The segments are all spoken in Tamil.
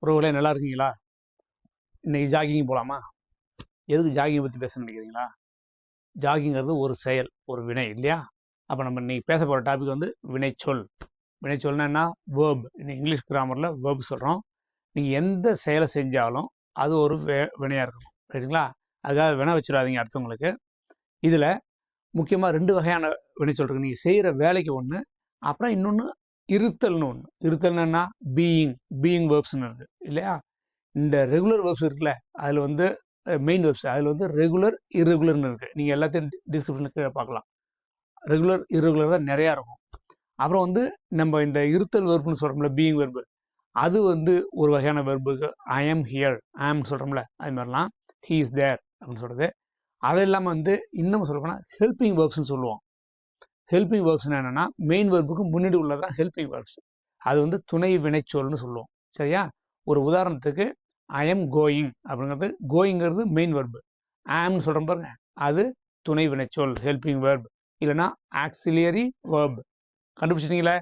உறவுகளே நல்லா இருக்கீங்களா? இன்றைக்கி ஜாகிங் போகலாமா? எதுக்கு ஜாகிங் பற்றி பேச நினைக்கிறீங்களா? ஜாகிங்கிறது ஒரு செயல், ஒரு வினை இல்லையா? அப்போ நம்ம இன்றைக்கி பேச போகிற டாபிக் வந்து வினைச்சொல். வினைச்சொல்னா என்ன? வேர்ப். இங்கிலீஷ் கிராமரில் வேர்ப் சொல்கிறோம். நீங்கள் எந்த செயலை செஞ்சாலும் அது ஒரு வினையாக இருக்கணும், ரைட்டுங்களா? அதுக்காக வினை வச்சுடாதீங்க அடுத்தவங்களுக்கு. இதில் முக்கியமாக 2 வகையான வினைச்சொல் இருக்குது. நீங்கள் செய்கிற வேலைக்கு ஒன்று, அப்புறம் இன்னொன்று இருத்தல்னு ஒன்று. இருத்தல்னா என்ன? பீயிங் வேர்ப்ஸ்னு இருக்குது இல்லையா? இந்த ரெகுலர் வேர்ப்ஸ் இருக்குல்ல, அதில் வந்து மெயின் வேர்ப்ஸ், அதில் வந்து ரெகுலர் இர்ரெகுலர்னு இருக்குது. நீங்கள் எல்லாத்தையும் டிஸ்கிரிப்ஷனுக்கு பார்க்கலாம். ரெகுலர் இர்ரெகுலர் தான் நிறையா இருக்கும். அப்புறம் வந்து நம்ம இந்த இருத்தல் வெர்ப்னு சொல்கிறோம்ல, பீயிங் வெர்பு, அது வந்து ஒரு வகையான வெர்புக்கு ஐ ஆம் ஹியர், ஐ ஆம் சொல்கிறோம்ல, அது மாதிரிலாம் ஹீ இஸ் தேர் அப்படின்னு சொல்கிறது. அது இல்லாமல் வந்து இன்னும் சொல்லப்போனால் ஹெல்பிங் வேர்ப்ஸ்னு சொல்லுவோம். ஹெல்பிங் வேர்ப்ஸ்னு என்னென்னா மெயின் வெர்புக்கு முன்னாடி உள்ளதான் ஹெல்பிங் வேர்ப்ஸ். அது வந்து துணை வினைச்சொல்னு சொல்லுவோம். சரியா? ஒரு உதாரணத்துக்கு ஐ எம் கோயிங் அப்படிங்கிறது, கோயிங்கிறது மெயின் வெர்பு. ஆம்னு சொல்கிறோம் பாருங்க, அது துணை வினைச்சொல், ஹெல்பிங் வெர்ப், இல்லைனா ஆக்சிலியரி வேர்ப். கண்டுபிடிச்சிட்டிங்களே?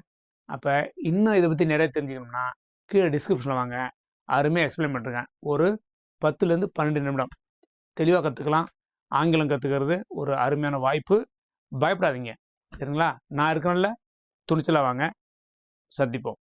அப்போ இன்னும் இதை பற்றி நிறைய தெரிஞ்சுக்கணும்னா கீழே டிஸ்கிரிப்ஷனில் வாங்க, அருமையாக எக்ஸ்பிளைன் பண்ணுறேங்க. ஒரு 10லேருந்து 12 நிமிடம் தெளிவாக கற்றுக்கலாம். ஆங்கிலம் கற்றுக்கிறது ஒரு அருமையான வாய்ப்பு. பயப்படாதீங்க, சரிங்களா? நான் இருக்கிறேன்ல, துணிச்சலாக வாங்க, சந்திப்போம்.